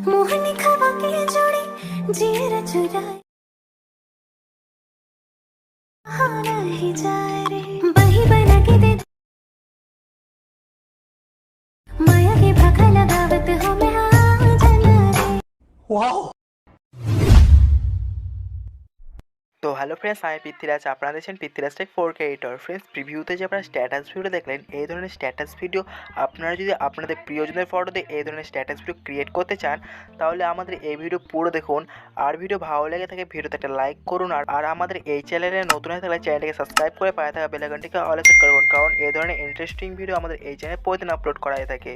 मोहनी खवाके जोड़ी जियरा चुराए हाना ही जाए रे बही बना के दे माया के भाखा लगावत हो मैं हाँ जाना रे। ওয়াও। তো হ্যালো ফ্রেন্ডস, আমি পৃথ্বীরাজ, আপনারা দেখছেন Prithviraj tech 4K editor. Friends, প্রিভিউতে যে আপনারা স্ট্যাটাস ভিডিও দেখলেন, এই ধরনের স্ট্যাটাস ভিডিও আপনারা যদি আপনাদের প্রিয়জনের ফটোতে এই ধরনের স্ট্যাটাস ভিডিও ক্রিয়েট করতে চান, তাহলে আমাদের এই ভিডিও পুরো দেখুন। আর ভিডিও ভালো লেগে থাকে ভিডিওতে একটা লাইক করুন, আর আমাদের এই চ্যানেলে নতুন হয়ে থাকলে চ্যানেলটিকে সাবস্ক্রাইব করে পাশে থাকা বেল আইকনটিকে অল সেট করুন, কারণ এই ধরনের ইন্টারেস্টিং ভিডিও আমাদের এই চ্যানেলে প্রতিদিন আপলোড করা হয়ে থাকে।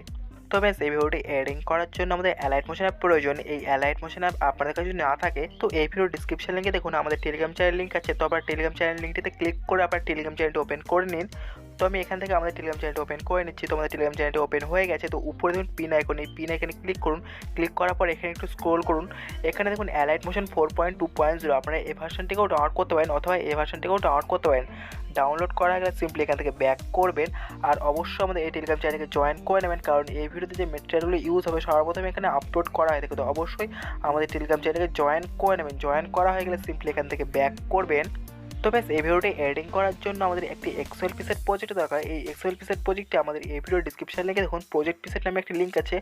তো বেশ, এই ভিডিওটি এডিটিং করার জন্য আমাদের অ্যালাইট মোশন অ্যাপ প্রয়োজন। এই অ্যালাইট মোশন অ্যাপ আপনাদের কাছে যদি না থাকে, তো এই ভিডিও ডিসক্রিপশন লিঙ্কে দেখুন আমাদের টেলিগ্রাম চ্যানেল লিঙ্ক আছে। তো আপনার টেলিগ্রাম চ্যানেল লিঙ্কটিতে ক্লিক করে আপনার টেলিগ্রাম চ্যানেলটি ওপেন করে নিন। তো আমি এখান থেকে আমাদের টেলিগ্রাম চ্যানেলটি ওপেন করে নিচ্ছি। তো আমাদের টেলিগ্রাম চ্যানেলটি ওপেন হয়ে গেছে। তো উপরে দেখুন পিন আইকন, এই পিন আইকনে ক্লিক করুন। ক্লিক করার পর এখানে একটু স্ক্রোল করুন। এখানে দেখুন অ্যালাইট মোশন 4.2.0, আপনারা এই ভার্সনটিকেও ডাউনলোড করতে পারেন অথবা এই ভার্সনটিকেও ডাউনলোড করতে পারেন। ডাউনলোড করা গেলে সিম্পলি এখান থেকে ব্যাক করবেন, আর অবশ্যই আমাদের এই টেলিগ্রাম চ্যানেলকে জয়েন করে নেবেন, কারণ এই ভিডিওতে যে মেটেরিয়ালগুলো ইউজ হবে সর্বপ্রথম এখানে আপলোড করা হয়ে থাকে। তো অবশ্যই আমাদের টেলিগ্রাম চ্যানেলকে জয়েন করে নেবেন। জয়েন করা হয়ে গেলে সিম্পলি এখান থেকে ব্যাক করবেন। তো বেশ, এই ভিডিওটি এডিটিং করার জন্য আমাদের একটি এক্সেল পিসেট প্রজেক্ট দরকার। এই এক্সেল পিসেট প্রজেক্টটি আমাদের এই ভিডিওর ডিসক্রিপশন লিঙ্কে দেখুন প্রজেক্ট পিসেট নামে একটি লিঙ্ক আছে।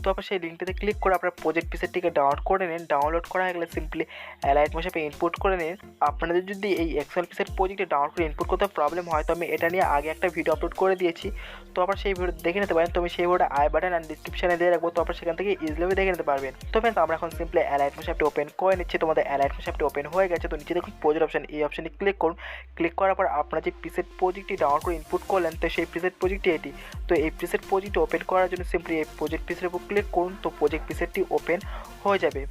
তো আপনার সেই লিঙ্কটিতে ক্লিক করে আপনার প্রজেক্ট পিসেটটিকে ডাউনলোড করে নিন। ডাউনলোড করা হয়ে গেলে সিম্পলি অ্যালাইট মোশনে ইনপুট করে নিন। আপনাদের যদি এই এক্সেল পিসেট প্রজেক্টে ডাউনলোড করে ইনপুট করতে প্রবলেম হয়, তো আমি এটা নিয়ে আগে একটা ভিডিও আপলোড করে দিয়েছি। তো আপনার সেই ভিডিও দেখে নিতে পারেন। তো আমি সেই ভিডিওটা আই বাটন আর ডিসক্রিপশনে দিয়ে রাখবো। তো আপনার সেখান থেকে ইজিলি দেখে নিতে পারবেন। তো ফ্রেন্ডস, আমরা এখন সিম্পলি অ্যালাইট মোশন অ্যাপটি ওপেন করে নিচ্ছি। তোমাদের অ্যালাইট মোশন অ্যাপটি ওপেন হয়ে গেছে। তো নিচে দেখুন প্রজেক্ট অপশন, এই অপশনে ক্লিক করুন। ক্লিক করার পর আপনারা যে প্রিসেট প্রজেক্টটি ডাউনলোড করে ইনপুট করলেন, তো সেই প্রিসেট প্রজেক্টটি এটি। তো এই প্রিসেট প্রজেক্টটি ওপেন করার জন্য সিম্পলি এই প্রজেক্ট পিসের উপর ক্লিক করুন। তো প্রজেক্ট পিসেটটি ওপেন হয়ে যাবে।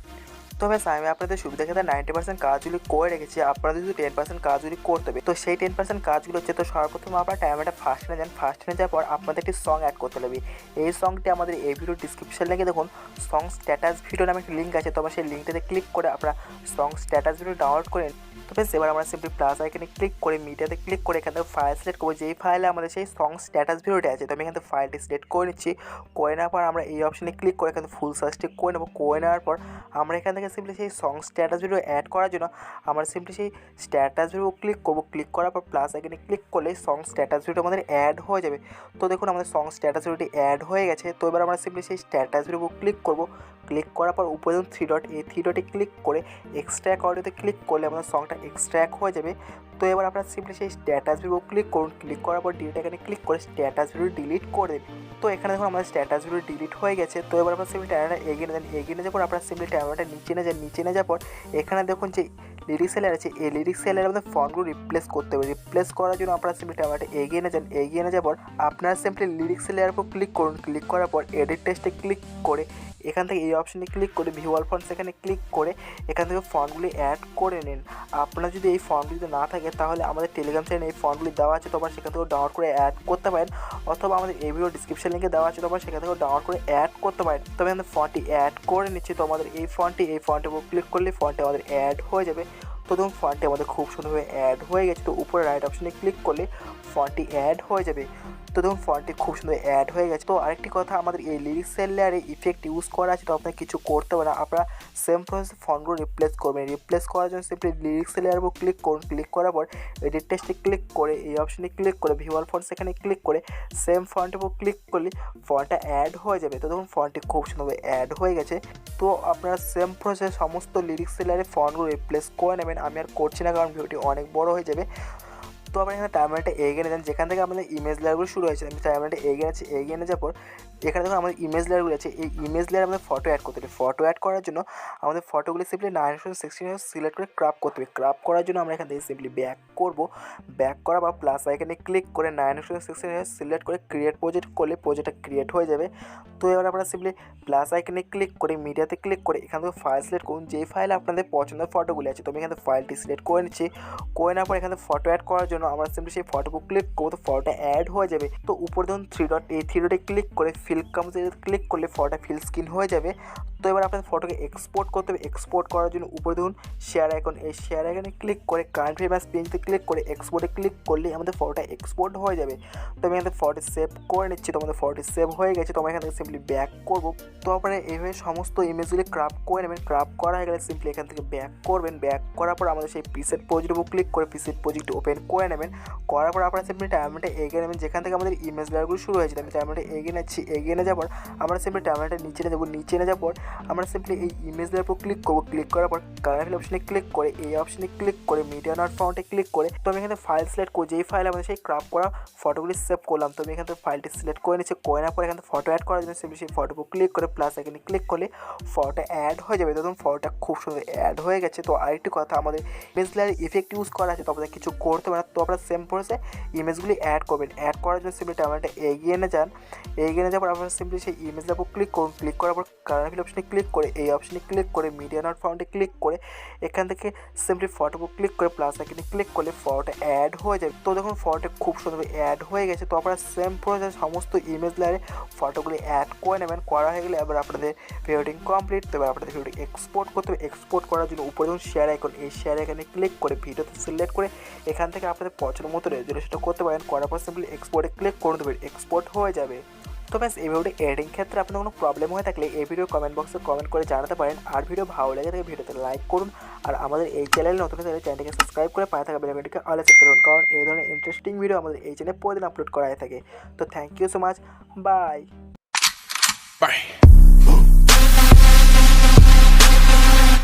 তো বেশ, আমি আপনাদের সুবিধা ক্ষেত্রে 90% কাজগুলি করে রেখেছি। আপনাদের যদি 10% কাজগুলি করতে হবে, তো সেই 10% কাজগুলো হচ্ছে, তো সর্বপ্রথম আপনার টাইমটা ফার্স্টে যান। ফার্স্টে যাওয়ার পর আপনাদের একটি সং অ্যাড করতে হবে। এই সংটি আমাদের এই ভিডিও ডিসক্রিপশন লিঙ্কে দেখুন সং স্ট্যাটাস ভিডিও নামে একটি লিঙ্ক আছে। তো সেই লিঙ্কটিতে ক্লিক করে আপনারা সং স্ট্যাটাস ভিডিও ডাউনলোড করে। তো বেশ, এবার আমরা সিম্পলি প্লাস আইকনে ক্লিক করে মিডিয়াতে ক্লিক করে এখান থেকে ফাইল সিলেক্ট করবো, যেই ফাইলে আমাদের সেই সং স্ট্যাটাস ভিডিওটি আছে। তো আমি এখান থেকে ফাইলটি সিলেক্ট করে নিচ্ছি। করে নেওয়ার পর আমরা এই অপশনে ক্লিক করে এখান থেকে ফুল সার্চটি করে নেবো। করে নেওয়ার পর আমরা এখান থেকে সিম্পলি সেই সং স্ট্যাটাস ভিডিও অ্যাড করার জন্য আমরা সিম্পলি সেই স্ট্যাটাস ভিডিও ক্লিক করবো। ক্লিক করার পর প্লাস আইকনে ক্লিক করলে সং স্ট্যাটাস ভিডিও আমাদের অ্যাড হয়ে যাবে। তো দেখুন আমাদের সং স্ট্যাটাস ভিডিওটি অ্যাড হয়ে গেছে। তো এবার আমরা সিম্পলি সেই স্ট্যাটাস ভিডিও ক্লিক করবো। ক্লিক করার পর উপরে দেখুন 3 ডট, এই 3 ডটে ক্লিক করে এক্সট্র্যাক্ট অডিওতে ক্লিক করলে আমাদের সংটা এক্সট্র্যাক্ট হয়ে যাবে। তো এবার আপনারা সিম্পলি সেই স্ট্যাটাস ভিডিও ক্লিক করুন। ক্লিক করার পর ডিলিট এখানে ক্লিক করে স্ট্যাটাস ভিডিও ডিলিট করে দেবেন। তো এখানে দেখুন আমাদের স্ট্যাটাস ভিডিও ডিলিট হয়ে গেছে। তো এবার আপনারা সিম্পলি ট্যাবটা এগিয়ে নেন। এগিয়ে নিয়ে যাওয়ার পর আপনারা সিম্পলি ট্যাবটা নিচে নিয়ে যান। নিচে নিয়ে যাওয়ার পর এখানে দেখুন যে লিরিক্স লেয়ার আছে, এই লিরিক্স লেয়ারে আমাদের ফন্টগুলো রিপ্লেস করতে হবে। রিপ্লেস করার জন্য আপনারা সিম্পলি ট্যাবটা এগিয়ে নিয়ে যান। এগিয়ে নিয়ে যাওয়ার পর আপনারা সিম্পলি লিরিক্স লেয়ারের উপর ক্লিক করুন। ক্লিক করার পর এডিট টেক্সটে ক্লিক করে এখান থেকে এই অপশনে ক্লিক করে ভিউ অল ফন্টস এখানে ক্লিক করে এখান থেকে ফন্টগুলি অ্যাড করে নিন। আপনার যদি এই ফন্টগুলি যদি না থাকে, তাহলে আমাদের টেলিগ্রাম চ্যানেলে এই ফন্টগুলি দেওয়া আছে, তো আবার সেখান থেকেও ডাউনলোড করে অ্যাড করতে পারেন, অথবা আমাদের এই ভিডিও ডিসক্রিপশন লিঙ্কে দেওয়া আছে, তো আবার সেখান থেকেও ডাউনলোড করে অ্যাড করতে পারেন। তবে আমাদের ফন্টটি অ্যাড করে নিচ্ছি। তো আমাদের এই ফন্টের উপর ক্লিক করলে ফন্টে আমাদের অ্যাড হয়ে যাবে। তো দেখুন ফন্টটি আমাদের খুব সুন্দরভাবে অ্যাড হয়ে গেছে। তো উপরে রাইট অপশনে ক্লিক করলে ফন্টটি অ্যাড হয়ে যাবে। তো দেখুন ফন্টটি খুব সুন্দর অ্যাড হয়ে গেছে। তো আরেকটি কথা, আমাদের এই লিরিক্সের লেয়ারে ইফেক্ট ইউজ করা আছে, তো আপনার কিছু করতে হবে না। আপনারা সেম প্রসেসে ফন্টগুলো রিপ্লেস করবেন। রিপ্লেস করার জন্য সিম্পলি লিরিক্সের লেয়ারের উপর ক্লিক করুন। ক্লিক করার পর এডিট টেক্সটে ক্লিক করে এই অপশনে ক্লিক করে ভিউ অল ফন্টস এখানে ক্লিক করে সেম ফন্টের উপর ক্লিক করলে ফন্টটা অ্যাড হয়ে যাবে। তো দেখুন ফন্টটি খুব সুন্দরভাবে অ্যাড হয়ে গেছে। তো আপনারা সেম প্রসেসে সমস্ত লিরিক্সের লেয়ারে ফন্টগুলো রিপ্লেস করে নেবেন। আমি আর করছি না, কারণ ভিডিওটি অনেক বড় হয়ে যাবে। তো আমরা এখানে টাইমলাইনটা এগিয়ে নিয়ে যান, যেখান থেকে আমাদের ইমেজ লেয়ারগুলো শুরু হয়েছে। আমি টাইমলাইনটা এগিয়ে নিচ্ছি। এগিয়ে নিয়ে যাওয়ার পর এখানে দেখুন আমাদের ইমেজ লেয়ারগুলো আছে। এই ইমেজ লেয়ার আমাদের ফটো অ্যাড করতে হবে। ফটো অ্যাড করার জন্য আমাদের ফটোগুলি সিম্পলি 9:16 সিলেক্ট করে ক্রাপ করতে হবে। ক্রাপ করার জন্য আমরা এখান থেকে সিম্পলি ব্যাক করবো। ব্যাক করার পর প্লাস আইকনে ক্লিক করে 9:16 সিলেক্ট করে ক্রিয়েট প্রজেক্ট করলে প্রজেক্টটা ক্রিয়েট হয়ে যাবে। তো এবার আপনারা সিম্পলি প্লাস আইকনে ক্লিক করে মিডিয়াতে ক্লিক করে এখান থেকে ফাইল সিলেক্ট করুন। যেই ফাইলে আপনাদের পছন্দের ফটোগুলি আছে, তো আমি এখান থেকে ফাইলটি সিলেক্ট করে নিচ্ছি। করে নেওয়ার পর এখানে ফটো অ্যাড করার জন্য আমরা সিম্পলি সেই ফটো ক্লিক করবো। তো ফটোটা অ্যাড হয়ে যাবে। তো উপরে ধরুন 3 ডট, এই 3 ডটে ক্লিক করে ফিল কামস ক্লিক করলে ফটোটা ফিল স্ক্রিন হয়ে যাবে। তো এবার আপনাদের ফটোকে এক্সপোর্ট করতে হবে। এক্সপোর্ট করার জন্য উপরে দেখুন শেয়ার আইকন, এই শেয়ার আইকনে ক্লিক করে কারেন্ট ফ্রেম অ্যাজ পিএনজিতে ক্লিক করে এক্সপোর্টে ক্লিক করলেই আমাদের ফটোটা এক্সপোর্ট হয়ে যাবে। তো আমি এখানে ফটো সেভ করে নিচ্ছি। তো আমাদের ফটো সেভ হয়ে গেছে। তো আমরা এখান থেকে সিম্পলি ব্যাক করবো। তো আপনারা এইভাবে সমস্ত ইমেজগুলি ক্রাফট করে নেবেন। ক্রাফট করা হয়ে গেলে সিম্পলি এখান থেকে ব্যাক করবেন। ব্যাক করার পর আমাদের সেই প্রিসেট প্রজেক্টের উপর ক্লিক করে প্রিসেট প্রজেক্ট ওপেন করে নেবেন। করার পর আপনারা সিম্পলি টাইমলাইনটা এগিয়ে নেবেন, যেখান থেকে আমাদের ইমেজ লেয়ারগুলো শুরু হয়েছে। আমি টাইমলাইনটা এগিয়ে নিচ্ছি। এগিয়ে নিয়ে যাওয়ার পর আমরা সিম্পলি টাইমলাইনটা নিচে নিয়ে যাবো। নিচে নিয়ে যাওয়ার পর আমরা সিম্পলি এই ইমেজ লেয়ার উপর ক্লিক করবো। ক্লিক করার পর কালার ফিল অপশনে ক্লিক করে এই অপশনে ক্লিক করে মিডিয়া নট ফাউন্ডে ক্লিক করে তো আমি এখানে ফাইল সিলেক্ট করি। যেই ফাইল আমাদের সেই ক্রাফট করা ফটোগুলি সেভ করলাম। তো আমি এখান থেকে ফাইলটি সিলেক্ট করে নিচ্ছি। করে নেওয়ার পর এখানে ফটো অ্যাড করার জন্য সিম্পলি সেই ফটোর উপর ক্লিক করে প্লাস এখানে ক্লিক করলে ফটোটা অ্যাড হয়ে যাবে। তখন ফটোটা খুব সুন্দর অ্যাড হয়ে গেছে। তো আরেকটি কথা, আমাদের ইমেজ লেয়ার ইফেক্ট ইউজ করা আছে, তো আপনাদের কিছু করতে পারেন। তো আপনারা সেম প্রসেসে ইমেজগুলি অ্যাড করবেন। অ্যাড করার জন্য সিম্পলি টাইমলাইনটা এগিয়ে নিয়ে যান। এগিয়ে নিয়ে যাওয়ার পর আপনারা সিম্পলি সেই ইমেজের উপর ক্লিক করুন। ক্লিক করার পর কালার ফিল অপশনে ক্লিক করে এই অপশনে ক্লিক করে মিডিয়া নট ফাউন্ডে ক্লিক করে এখান থেকে সিম্পলি ফটো উপর ক্লিক করে প্লাস এখানে ক্লিক করলে ফটোটা অ্যাড হয়ে যাবে। তো দেখুন ফটোটা খুব সুন্দর অ্যাড হয়ে গেছে। তো আপনারা সেম প্রসেস সমস্ত ইমেজ লেয়ারে ফটোগুলি অ্যাড করে নেবেন। করা হয়ে গেলে এবার আপনাদের ভিডিওটি কমপ্লিট। তো এবার আপনাদের ভিডিওটি এক্সপোর্ট করতে হবে। এক্সপোর্ট করার জন্য উপরে যখন শেয়ার আইকন, এই শেয়ার আইকনে ক্লিক করে ভিডিওতে সিলেক্ট করে এখান থেকে আপনাদের পছন্দ মতো রেজুলেশনটা করতে পারেন। করার পর সিম্পলি এক্সপোর্টে ক্লিক করে দেবেন, এক্সপোর্ট হয়ে যাবে। তো ব্যাস এই ভিডিওটি এডিটিং ক্ষেত্রে আপনার কোনো প্রবলেম হয়ে থাকলে এই ভিডিও কমেন্ট বক্সে কমেন্ট করে জানাতে পারেন। আর ভিডিও ভালো লেগে থাকে ভিডিওতে লাইক করুন। আর আমাদের এই চ্যানেল নতুন হলে চ্যানেলটিকে সাবস্ক্রাইব করে পাশে থাকা বেল আইকনটিকে অলে সেট করুন, কারণ এই ধরনের ইন্টারেস্টিং ভিডিও আমাদের এই চ্যানেলে প্রতিদিন আপলোড করা হয়ে থাকে। তো thank you so much, by.